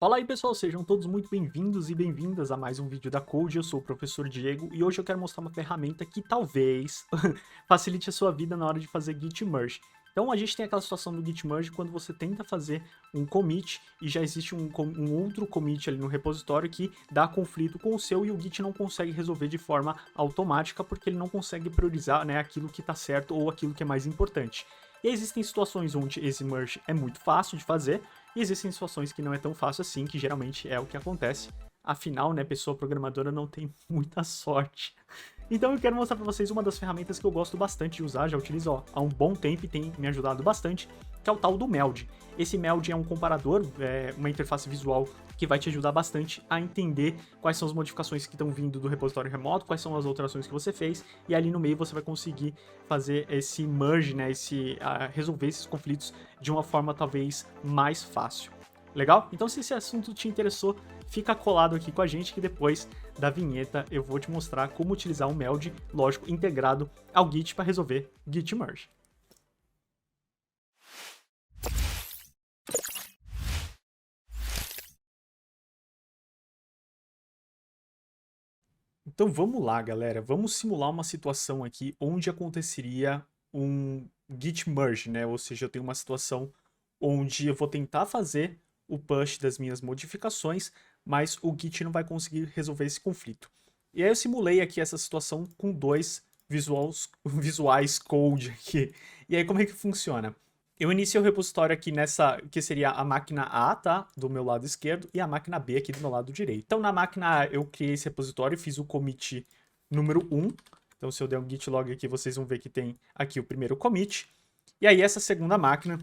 Fala aí pessoal, sejam todos muito bem-vindos e bem-vindas a mais um vídeo da Code. Eu sou o professor Diego e hoje eu quero mostrar uma ferramenta que talvez facilite a sua vida na hora de fazer Git Merge. Então a gente tem aquela situação do Git Merge quando você tenta fazer um commit e já existe um outro commit ali no repositório que dá conflito com o seu e o Git não consegue resolver de forma automática porque ele não consegue priorizar, né, aquilo que está certo ou aquilo que é mais importante. E existem situações onde esse merge é muito fácil de fazer, e existem situações que não é tão fácil assim, que geralmente é o que acontece. Afinal, né, pessoa programadora não tem muita sorte. Então eu quero mostrar para vocês uma das ferramentas que eu gosto bastante de usar, já utilizo há um bom tempo e tem me ajudado bastante, que é o tal do Meld. Esse Meld é um comparador, uma interface visual que vai te ajudar bastante a entender quais são as modificações que estão vindo do repositório remoto, quais são as alterações que você fez, e ali no meio você vai conseguir fazer esse merge, né, resolver esses conflitos de uma forma talvez mais fácil. Legal? Então se esse assunto te interessou, fica colado aqui com a gente que depois da vinheta eu vou te mostrar como utilizar um Meld, lógico, integrado ao Git para resolver Git Merge. Então vamos lá, galera. Vamos simular uma situação aqui onde aconteceria um Git Merge, né? Ou seja, eu tenho uma situação onde eu vou tentar fazer o push das minhas modificações, mas o Git não vai conseguir resolver esse conflito. E aí eu simulei aqui essa situação com dois visuais code aqui. E aí como é que funciona? Eu iniciei o repositório aqui nessa, que seria a máquina A, tá? Do meu lado esquerdo, e a máquina B aqui do meu lado direito. Então, na máquina A, eu criei esse repositório e fiz o commit número 1. Então, se eu der um git log aqui, vocês vão ver que tem aqui o primeiro commit. E aí, essa segunda máquina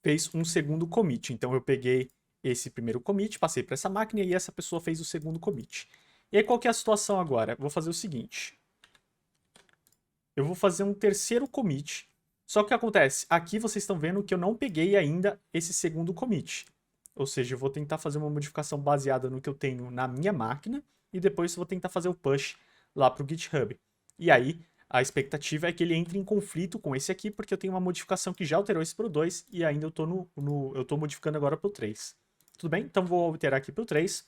fez um segundo commit. Então, eu peguei esse primeiro commit, passei para essa máquina, e essa pessoa fez o segundo commit. E aí, qual que é a situação agora? Eu vou fazer o seguinte. Eu vou fazer um terceiro commit. Só que o que acontece? Aqui vocês estão vendo que eu não peguei ainda esse segundo commit. Ou seja, eu vou tentar fazer uma modificação baseada no que eu tenho na minha máquina e depois eu vou tentar fazer o push lá para o GitHub. E aí, a expectativa é que ele entre em conflito com esse aqui, porque eu tenho uma modificação que já alterou esse para o 2 e ainda eu estou modificando agora para o 3. Tudo bem? Então vou alterar aqui para o 3.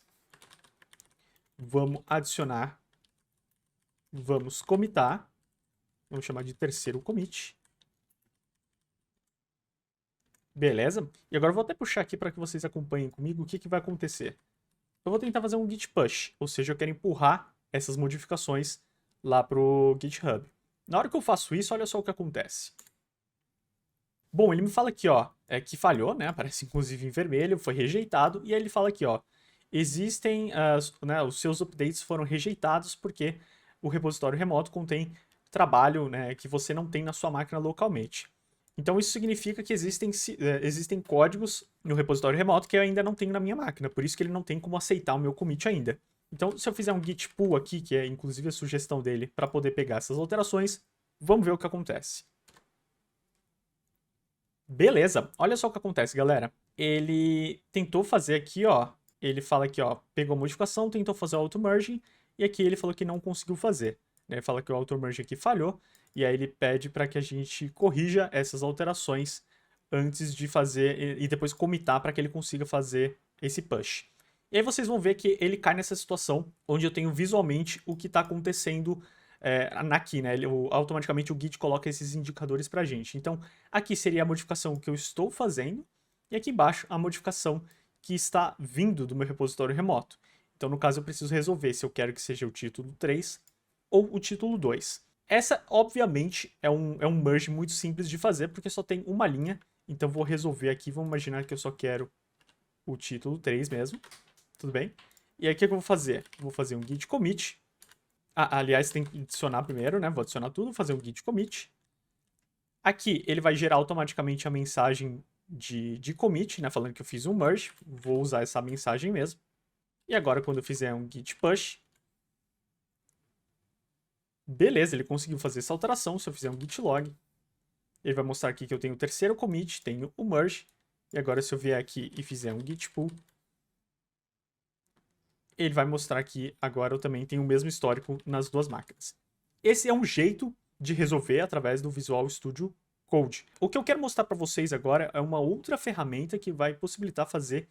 Vamos adicionar. Vamos commitar. Vamos chamar de terceiro commit. Beleza? E agora eu vou até puxar aqui para que vocês acompanhem comigo o que vai acontecer. Eu vou tentar fazer um git push, ou seja, eu quero empurrar essas modificações lá pro GitHub. Na hora que eu faço isso, olha só o que acontece. Bom, ele me fala aqui, ó, que falhou, né? Aparece inclusive em vermelho, foi rejeitado, e aí ele fala aqui, ó, existem, né, os seus updates foram rejeitados porque o repositório remoto contém trabalho, né, que você não tem na sua máquina localmente. Então isso significa que existem códigos no repositório remoto que eu ainda não tenho na minha máquina, por isso que ele não tem como aceitar o meu commit ainda. Então se eu fizer um git pull aqui, que é inclusive a sugestão dele para poder pegar essas alterações, vamos ver o que acontece. Beleza, olha só o que acontece, galera. Ele tentou fazer aqui, ó, ele fala aqui, ó, pegou a modificação, tentou fazer o auto-merging, e aqui ele falou que não conseguiu fazer. Ele fala que o auto-merging aqui falhou, e aí ele pede para que a gente corrija essas alterações antes de fazer, e depois commitar para que ele consiga fazer esse push. E aí vocês vão ver que ele cai nessa situação onde eu tenho visualmente o que está acontecendo aqui, né? Automaticamente o Git coloca esses indicadores pra gente. Então, aqui seria a modificação que eu estou fazendo, e aqui embaixo a modificação que está vindo do meu repositório remoto. Então, no caso, eu preciso resolver se eu quero que seja o título 3 ou o título 2. Essa, obviamente, é um merge muito simples de fazer, porque só tem uma linha. Então, vou resolver aqui. Vamos imaginar que eu só quero o título 3 mesmo. Tudo bem? E aí, o que eu vou fazer? Vou fazer um git commit. Aliás, tem que adicionar primeiro, né? Vou adicionar tudo, fazer um git commit. Aqui, ele vai gerar automaticamente a mensagem de commit, né? Falando que eu fiz um merge. Vou usar essa mensagem mesmo. E agora, quando eu fizer um git push, beleza, ele conseguiu fazer essa alteração. Se eu fizer um git log, ele vai mostrar aqui que eu tenho o terceiro commit, tenho o merge. E agora, se eu vier aqui e fizer um git pull, ele vai mostrar que agora eu também tenho o mesmo histórico nas duas máquinas. Esse é um jeito de resolver através do Visual Studio Code. O que eu quero mostrar para vocês agora é uma outra ferramenta que vai possibilitar fazer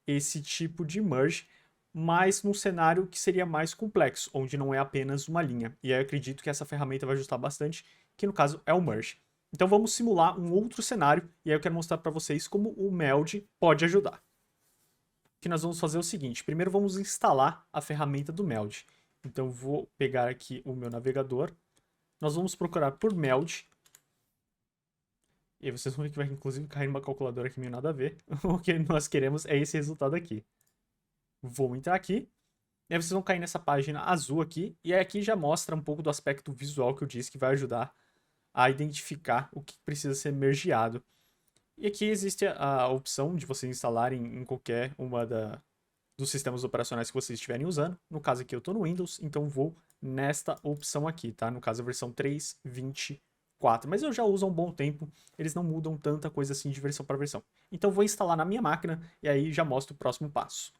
esse tipo de merge, mas num cenário que seria mais complexo, onde não é apenas uma linha. E aí eu acredito que essa ferramenta vai ajustar bastante, que no caso é o merge. Então vamos simular um outro cenário, e aí eu quero mostrar para vocês como o Meld pode ajudar. O que nós vamos fazer é o seguinte, primeiro vamos instalar a ferramenta do Meld. Então eu vou pegar aqui o meu navegador, nós vamos procurar por Meld, e aí vocês vão ver que vai inclusive cair numa calculadora que meio nada a ver. O que nós queremos é esse resultado aqui. Vou entrar aqui, e aí vocês vão cair nessa página azul aqui, e aí aqui já mostra um pouco do aspecto visual que eu disse que vai ajudar a identificar o que precisa ser mergeado. E aqui existe a opção de vocês instalarem em qualquer uma dos sistemas operacionais que vocês estiverem usando. No caso aqui eu estou no Windows, então vou nesta opção aqui, tá? No caso a versão 3.24. Mas eu já uso há um bom tempo, eles não mudam tanta coisa assim de versão para versão. Então vou instalar na minha máquina e aí já mostro o próximo passo.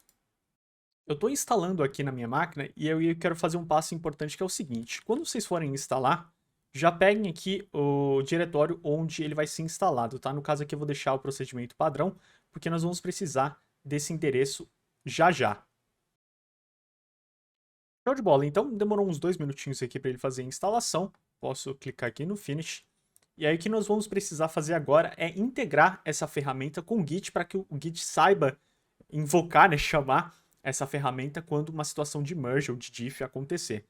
Eu estou instalando aqui na minha máquina e eu quero fazer um passo importante que é o seguinte. Quando vocês forem instalar, já peguem aqui o diretório onde ele vai ser instalado, tá? No caso aqui eu vou deixar o procedimento padrão, porque nós vamos precisar desse endereço já já. Show de bola, então demorou uns 2 minutinhos aqui para ele fazer a instalação. Posso clicar aqui no Finish. E aí o que nós vamos precisar fazer agora é integrar essa ferramenta com o Git para que o Git saiba invocar, né, chamar essa ferramenta quando uma situação de merge ou de diff acontecer.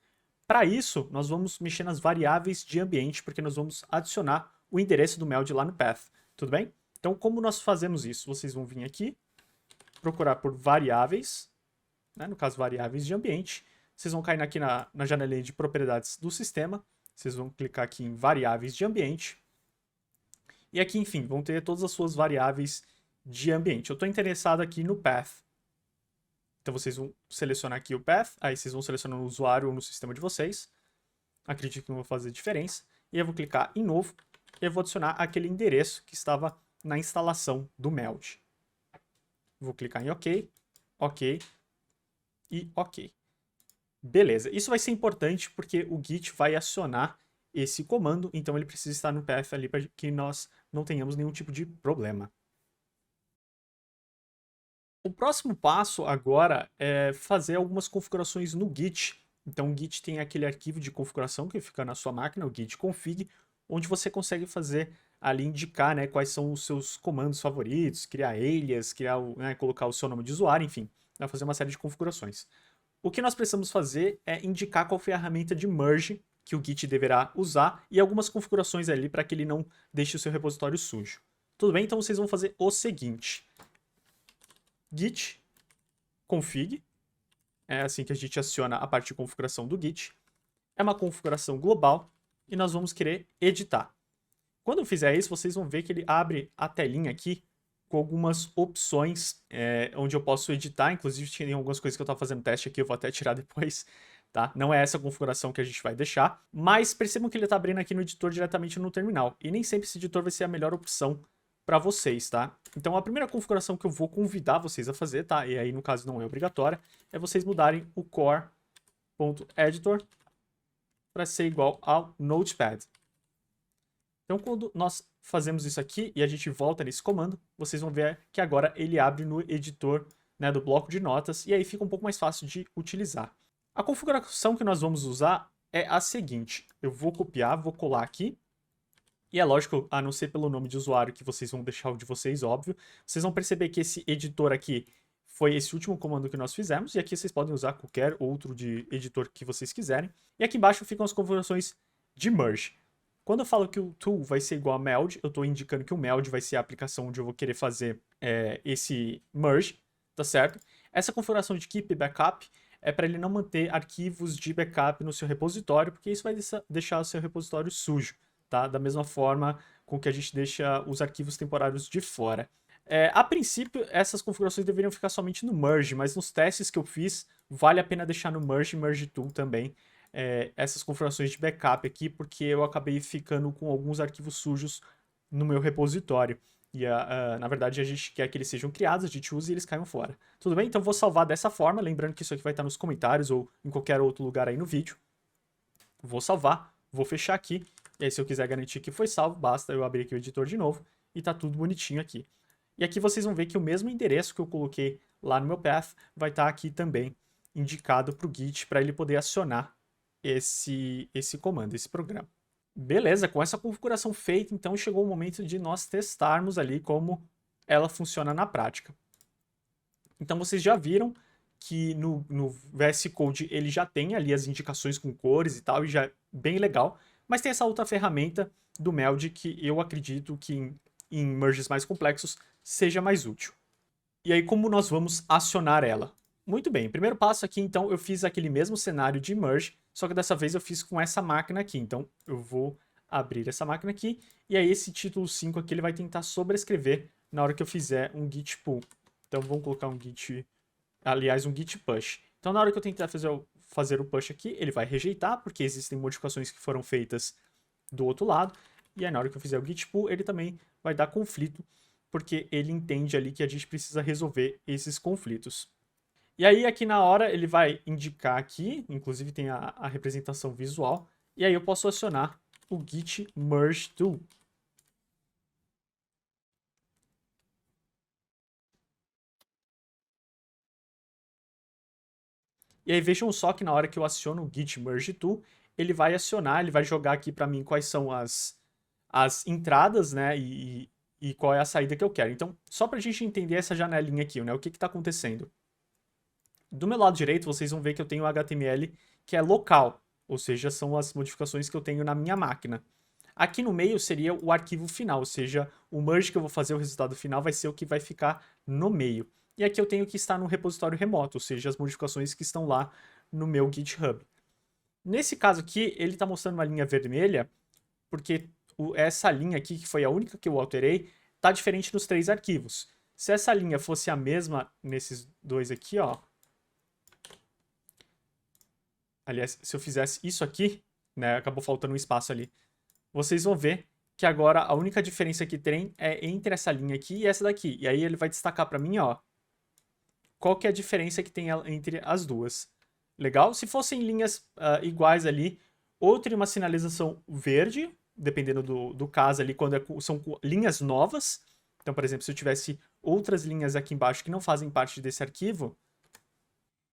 Para isso, nós vamos mexer nas variáveis de ambiente, porque nós vamos adicionar o endereço do Meld lá no path, tudo bem? Então, como nós fazemos isso? Vocês vão vir aqui, procurar por variáveis, né, no caso, variáveis de ambiente. Vocês vão cair aqui na janelinha de propriedades do sistema, vocês vão clicar aqui em variáveis de ambiente. E aqui, enfim, vão ter todas as suas variáveis de ambiente. Eu estou interessado aqui no path. Então vocês vão selecionar aqui o path, aí vocês vão selecionar no usuário ou no sistema de vocês. Acredito que não vai fazer diferença. E eu vou clicar em novo e eu vou adicionar aquele endereço que estava na instalação do Meld. Vou clicar em OK, OK e OK. Beleza, isso vai ser importante porque o Git vai acionar esse comando, então ele precisa estar no path ali para que nós não tenhamos nenhum tipo de problema. O próximo passo agora é fazer algumas configurações no Git. Então o Git tem aquele arquivo de configuração que fica na sua máquina, o git config, onde você consegue fazer ali indicar, né, quais são os seus comandos favoritos, criar alias, né, colocar o seu nome de usuário, enfim, vai fazer uma série de configurações. O que nós precisamos fazer é indicar qual ferramenta de merge que o Git deverá usar e algumas configurações ali para que ele não deixe o seu repositório sujo. Tudo bem? Então vocês vão fazer o seguinte. Git config, é assim que a gente aciona a parte de configuração do Git. É uma configuração global e nós vamos querer editar. Quando eu fizer isso, vocês vão ver que ele abre a telinha aqui com algumas opções onde eu posso editar. Inclusive, tem algumas coisas que eu estava fazendo teste aqui, eu vou até tirar depois, tá? Não é essa configuração que a gente vai deixar, mas percebam que ele está abrindo aqui no editor diretamente no terminal. E nem sempre esse editor vai ser a melhor opção para vocês, tá? Então, a primeira configuração que eu vou convidar vocês a fazer, tá? E aí, no caso, não é obrigatória, é vocês mudarem o core.editor para ser igual ao Notepad. Então, quando nós fazemos isso aqui e a gente volta nesse comando, vocês vão ver que agora ele abre no editor, né, do bloco de notas e aí fica um pouco mais fácil de utilizar. A configuração que nós vamos usar é a seguinte. Eu vou copiar, vou colar aqui. E é lógico, a não ser pelo nome de usuário que vocês vão deixar o de vocês, óbvio. Vocês vão perceber que esse editor aqui foi esse último comando que nós fizemos. E aqui vocês podem usar qualquer outro de editor que vocês quiserem. E aqui embaixo ficam as configurações de merge. Quando eu falo que o tool vai ser igual a Meld, eu estou indicando que o Meld vai ser a aplicação onde eu vou querer fazer esse merge, tá certo? Essa configuração de keep backup é para ele não manter arquivos de backup no seu repositório, porque isso vai deixar o seu repositório sujo, tá? Da mesma forma com que a gente deixa os arquivos temporários de fora. A princípio, essas configurações deveriam ficar somente no merge, mas nos testes que eu fiz, vale a pena deixar no merge tool também, essas configurações de backup aqui, porque eu acabei ficando com alguns arquivos sujos no meu repositório. E, na verdade, a gente quer que eles sejam criados, a gente usa e eles caiam fora. Tudo bem? Então, vou salvar dessa forma, lembrando que isso aqui vai estar nos comentários ou em qualquer outro lugar aí no vídeo. Vou salvar, vou fechar aqui, e aí se eu quiser garantir que foi salvo, basta eu abrir aqui o editor de novo e tá tudo bonitinho aqui. E aqui vocês vão ver que o mesmo endereço que eu coloquei lá no meu path, vai estar aqui também indicado para o Git para ele poder acionar esse comando, esse programa. Beleza, com essa configuração feita, então chegou o momento de nós testarmos ali como ela funciona na prática. Então vocês já viram que no VS Code ele já tem ali as indicações com cores e tal, e já é bem legal, mas tem essa outra ferramenta do Meld que eu acredito que em merges mais complexos seja mais útil. E aí como nós vamos acionar ela? Muito bem, primeiro passo aqui então eu fiz aquele mesmo cenário de merge, só que dessa vez eu fiz com essa máquina aqui, então eu vou abrir essa máquina aqui, e aí esse título 5 aqui ele vai tentar sobrescrever na hora que eu fizer um git pull. Então vamos colocar um git, aliás um git push. Então na hora que eu tentar fazer o push aqui, ele vai rejeitar, porque existem modificações que foram feitas do outro lado, e aí na hora que eu fizer o git pull, ele também vai dar conflito, porque ele entende ali que a gente precisa resolver esses conflitos. E aí aqui na hora ele vai indicar aqui, inclusive tem a representação visual, e aí eu posso acionar o git merge tool. E aí vejam só que na hora que eu aciono o git merge tool, ele vai acionar, ele vai jogar aqui para mim quais são as entradas, né, e qual é a saída que eu quero. Então, só para a gente entender essa janelinha aqui, né, o que está acontecendo. Do meu lado direito, vocês vão ver que eu tenho o HTML que é local, ou seja, são as modificações que eu tenho na minha máquina. Aqui no meio seria o arquivo final, ou seja, o merge que eu vou fazer, o resultado final, vai ser o que vai ficar no meio. E aqui eu tenho que estar no repositório remoto, ou seja, as modificações que estão lá no meu GitHub. Nesse caso aqui, ele está mostrando uma linha vermelha, porque essa linha aqui, que foi a única que eu alterei, está diferente nos 3 arquivos. Se essa linha fosse a mesma nesses dois aqui, ó. Aliás, se eu fizesse isso aqui, né, acabou faltando um espaço ali. Vocês vão ver que agora a única diferença que tem é entre essa linha aqui e essa daqui. E aí ele vai destacar para mim, ó, qual que é a diferença que tem entre as duas. Legal? Se fossem linhas iguais ali, ou teria uma sinalização verde, dependendo do caso ali, quando são linhas novas. Então, por exemplo, se eu tivesse outras linhas aqui embaixo que não fazem parte desse arquivo.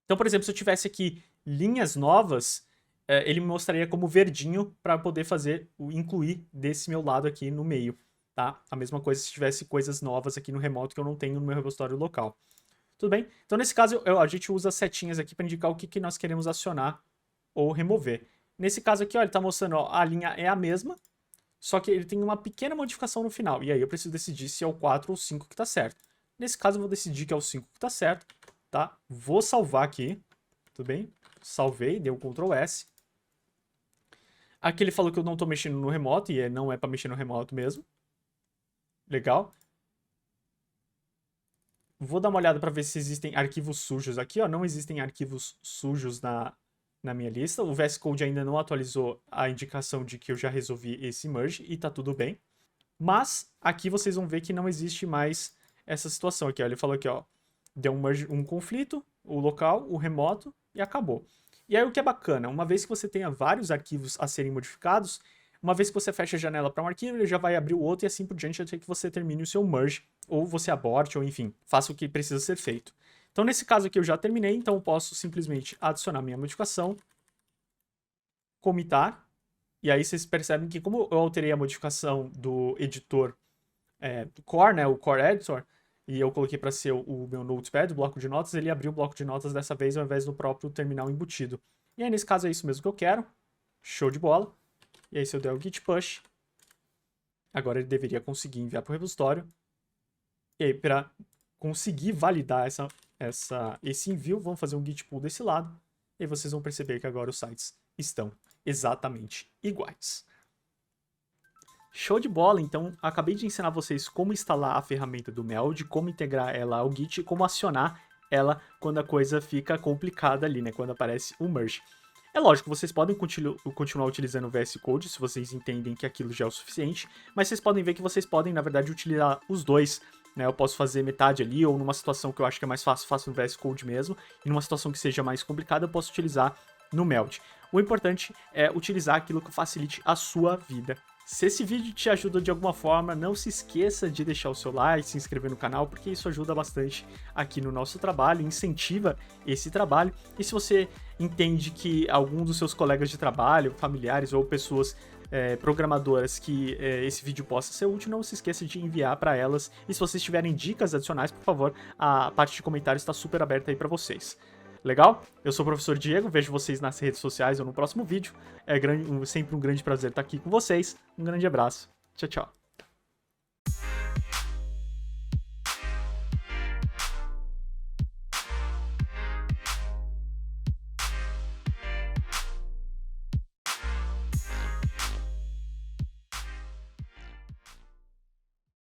Então, por exemplo, se eu tivesse aqui linhas novas, ele me mostraria como verdinho para poder fazer incluir desse meu lado aqui no meio, tá? A mesma coisa se tivesse coisas novas aqui no remoto que eu não tenho no meu repositório local. Tudo bem? Então, nesse caso, a gente usa as setinhas aqui para indicar o que nós queremos acionar ou remover. Nesse caso aqui, ó, ele está mostrando, ó, a linha é a mesma, só que ele tem uma pequena modificação no final. E aí eu preciso decidir se é o 4 ou o 5 que está certo. Nesse caso, eu vou decidir que é o 5 que está certo, tá? Vou salvar aqui, tudo bem? Salvei, dei o Ctrl S. Aqui ele falou que eu não estou mexendo no remoto, e não é para mexer no remoto mesmo. Legal. Vou dar uma olhada para ver se existem arquivos sujos aqui, ó. Não existem arquivos sujos na minha lista. O VS Code ainda não atualizou a indicação de que eu já resolvi esse merge e tá tudo bem. Mas aqui vocês vão ver que não existe mais essa situação aqui, ó. Ele falou aqui, ó, deu um conflito, o local, o remoto e acabou. E aí o que é bacana, uma vez que você tenha vários arquivos a serem modificados, uma vez que você fecha a janela para um arquivo, ele já vai abrir o outro e assim por diante até que você termine o seu merge, ou você aborte, ou enfim, faça o que precisa ser feito. Então nesse caso aqui eu já terminei, então eu posso simplesmente adicionar minha modificação, commitar, e aí vocês percebem que como eu alterei a modificação do editor do Core, né, o Core Editor, e eu coloquei para ser o meu Notepad, o bloco de notas, ele abriu o bloco de notas dessa vez ao invés do próprio terminal embutido. E aí, nesse caso, é isso mesmo que eu quero. Show de bola. E aí, se eu der o git push, agora ele deveria conseguir enviar para o repositório. E aí, para conseguir validar esse envio, vamos fazer um git pull desse lado. E aí vocês vão perceber que agora os sites estão exatamente iguais. Show de bola, então acabei de ensinar vocês como instalar a ferramenta do Meld, como integrar ela ao Git e como acionar ela quando a coisa fica complicada ali, né, quando aparece o merge. É lógico, vocês podem continuar utilizando o VS Code se vocês entendem que aquilo já é o suficiente, mas vocês podem ver que vocês podem, na verdade, utilizar os dois, né, eu posso fazer metade ali, ou numa situação que eu acho que é mais fácil, faço no VS Code mesmo, e numa situação que seja mais complicada, eu posso utilizar no Meld. O importante é utilizar aquilo que facilite a sua vida Se esse vídeo te ajuda de alguma forma, não se esqueça de deixar o seu like, se inscrever no canal, porque isso ajuda bastante aqui no nosso trabalho, incentiva esse trabalho. E se você entende que algum dos seus colegas de trabalho, familiares ou pessoas programadoras que esse vídeo possa ser útil, não se esqueça de enviar para elas. E se vocês tiverem dicas adicionais, por favor, a parte de comentários está super aberta aí para vocês. Legal? Eu sou o professor Diego, vejo vocês nas redes sociais ou no próximo vídeo. É sempre um grande prazer estar aqui com vocês. Um grande abraço. Tchau, tchau.